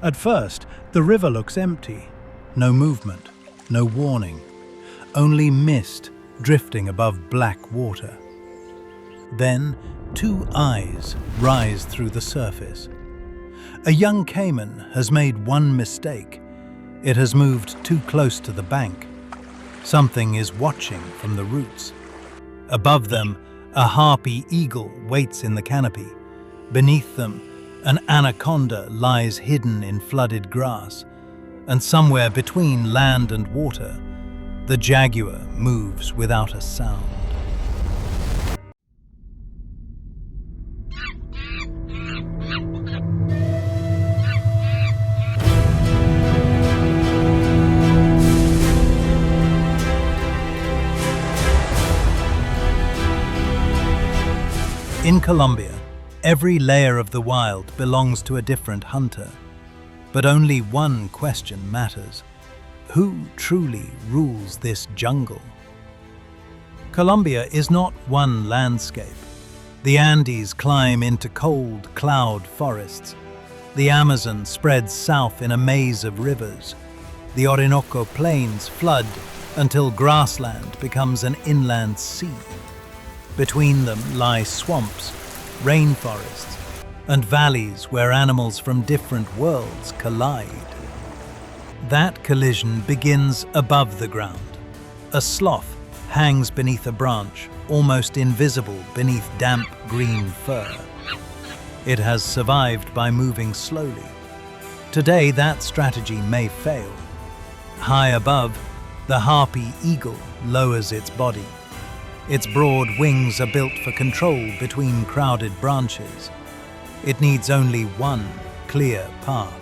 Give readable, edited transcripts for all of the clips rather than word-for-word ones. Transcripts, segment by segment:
At first, the river looks empty. No movement, no warning. Only mist drifting above black water. Then, two eyes rise through the surface. A young caiman has made one mistake. It has moved too close to the bank. Something is watching from the roots. Above them, a harpy eagle waits in the canopy. Beneath them, an anaconda lies hidden in flooded grass. And somewhere between land and water, the jaguar moves without a sound. In Colombia, every layer of the wild belongs to a different hunter. But only one question matters. Who truly rules this jungle? Colombia is not one landscape. The Andes climb into cold cloud forests. The Amazon spreads south in a maze of rivers. The Orinoco plains flood until grassland becomes an inland sea. Between them lie swamps, rainforests, and valleys where animals from different worlds collide. That collision begins above the ground. A sloth hangs beneath a branch, almost invisible beneath damp green fur. It has survived by moving slowly. Today, that strategy may fail. High above, the harpy eagle lowers its body. Its broad wings are built for control between crowded branches. It needs only one clear path.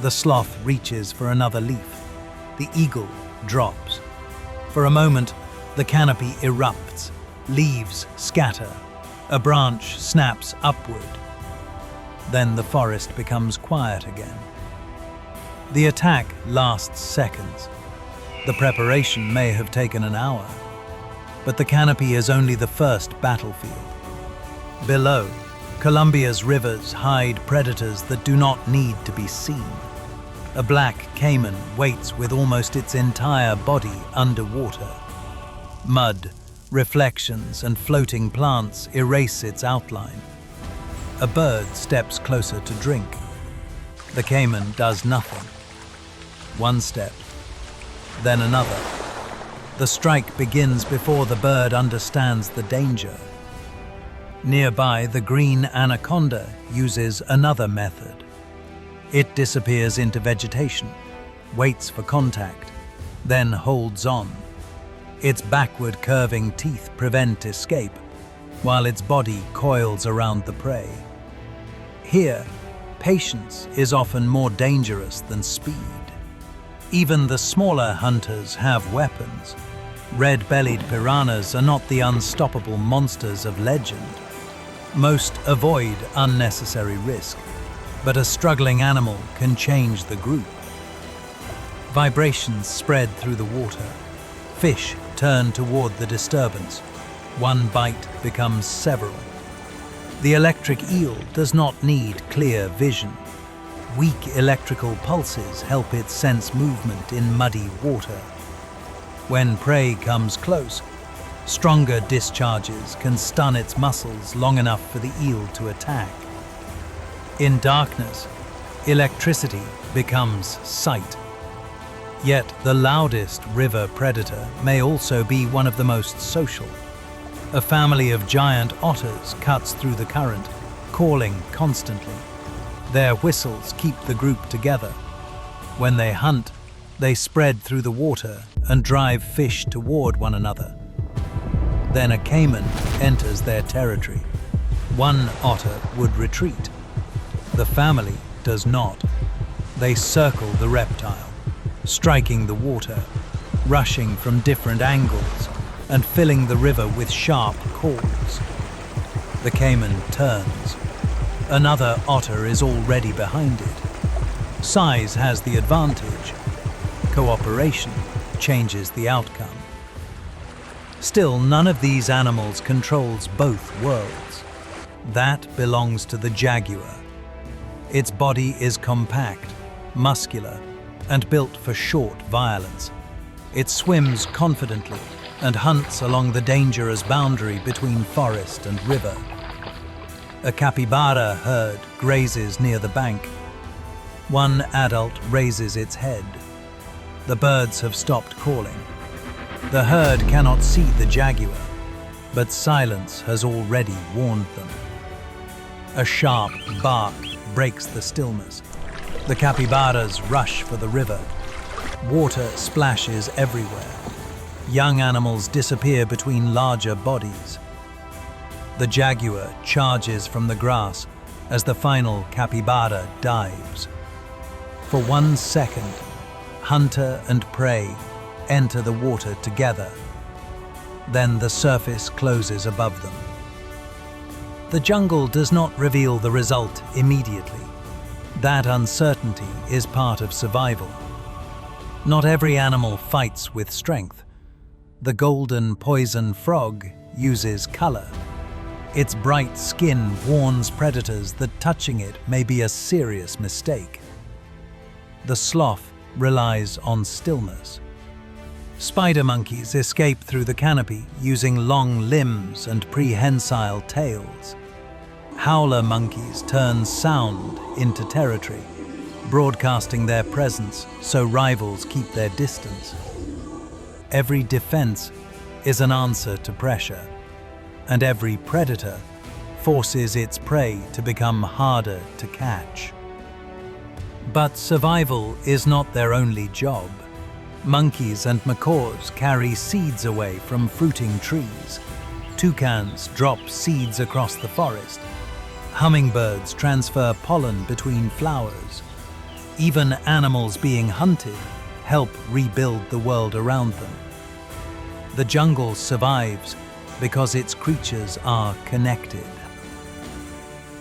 The sloth reaches for another leaf. The eagle drops. For a moment, the canopy erupts. Leaves scatter. A branch snaps upward. Then the forest becomes quiet again. The attack lasts seconds. The preparation may have taken an hour. But the canopy is only the first battlefield. Below, Colombia's rivers hide predators that do not need to be seen. A black caiman waits with almost its entire body underwater. Mud, reflections, and floating plants erase its outline. A bird steps closer to drink. The caiman does nothing. One step, then another. The strike begins before the bird understands the danger. Nearby, the green anaconda uses another method. It disappears into vegetation, waits for contact, then holds on. Its backward curving teeth prevent escape, while its body coils around the prey. Here, patience is often more dangerous than speed. Even the smaller hunters have weapons. Red-bellied piranhas are not the unstoppable monsters of legend. Most avoid unnecessary risk, but a struggling animal can change the group. Vibrations spread through the water. Fish turn toward the disturbance. One bite becomes several. The electric eel does not need clear vision. Weak electrical pulses help it sense movement in muddy water. When prey comes close, stronger discharges can stun its muscles long enough for the eel to attack. In darkness, electricity becomes sight. Yet the loudest river predator may also be one of the most social. A family of giant otters cuts through the current, calling constantly. Their whistles keep the group together. When they hunt, they spread through the water and drive fish toward one another. Then a caiman enters their territory. One otter would retreat. The family does not. They circle the reptile, striking the water, rushing from different angles, and filling the river with sharp calls. The caiman turns. Another otter is already behind it. Size has the advantage. Cooperation changes the outcome. Still, none of these animals controls both worlds. That belongs to the jaguar. Its body is compact, muscular, and built for short violence. It swims confidently and hunts along the dangerous boundary between forest and river. A capybara herd grazes near the bank. One adult raises its head. The birds have stopped calling. The herd cannot see the jaguar, but silence has already warned them. A sharp bark breaks the stillness. The capybaras rush for the river. Water splashes everywhere. Young animals disappear between larger bodies. The jaguar charges from the grass as the final capybara dives. For 1 second, hunter and prey enter the water together. Then the surface closes above them. The jungle does not reveal the result immediately. That uncertainty is part of survival. Not every animal fights with strength. The golden poison frog uses color. Its bright skin warns predators that touching it may be a serious mistake. The sloth relies on stillness. Spider monkeys escape through the canopy using long limbs and prehensile tails. Howler monkeys turn sound into territory, broadcasting their presence so rivals keep their distance. Every defense is an answer to pressure, and every predator forces its prey to become harder to catch. But survival is not their only job. Monkeys and macaws carry seeds away from fruiting trees. Toucans drop seeds across the forest. Hummingbirds transfer pollen between flowers. Even animals being hunted help rebuild the world around them. The jungle survives because its creatures are connected.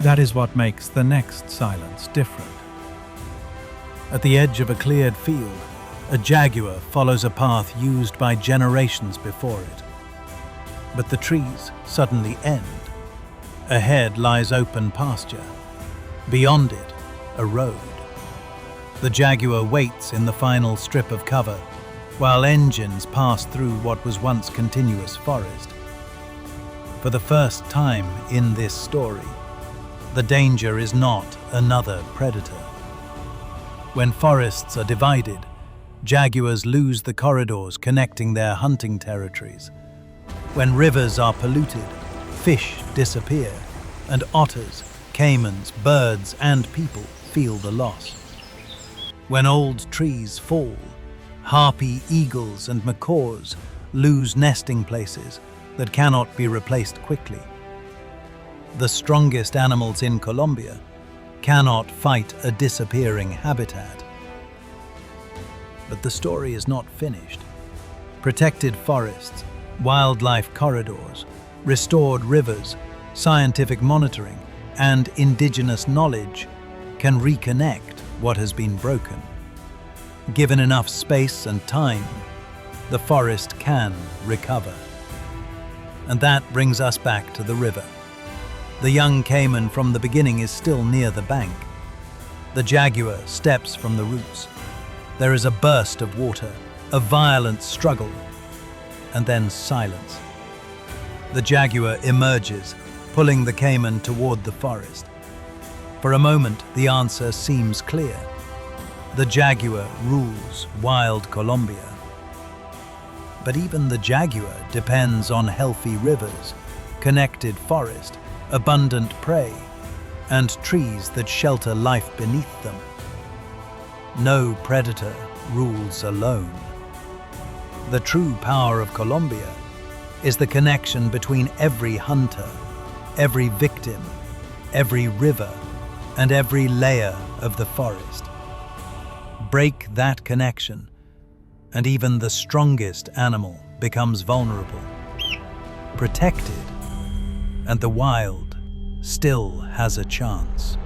That is what makes the next silence different. At the edge of a cleared field, a jaguar follows a path used by generations before it. But the trees suddenly end. Ahead lies open pasture. Beyond it, a road. The jaguar waits in the final strip of cover, while engines pass through what was once continuous forest. For the first time in this story, the danger is not another predator. When forests are divided, jaguars lose the corridors connecting their hunting territories. When rivers are polluted, fish disappear, and otters, caimans, birds, and people feel the loss. When old trees fall, harpy, eagles, and macaws lose nesting places that cannot be replaced quickly. The strongest animals in Colombia cannot fight a disappearing habitat. But the story is not finished. Protected forests, wildlife corridors, restored rivers, scientific monitoring, and indigenous knowledge can reconnect what has been broken. Given enough space and time, the forest can recover. And that brings us back to the river. The young caiman from the beginning is still near the bank. The jaguar steps from the roots. There is a burst of water, a violent struggle, and then silence. The jaguar emerges, pulling the caiman toward the forest. For a moment, the answer seems clear. The jaguar rules wild Colombia. But even the jaguar depends on healthy rivers, connected forest, abundant prey, and trees that shelter life beneath them. No predator rules alone. The true power of Colombia is the connection between every hunter, every victim, every river, and every layer of the forest. Break that connection, and even the strongest animal becomes vulnerable, protected, and the wild still has a chance.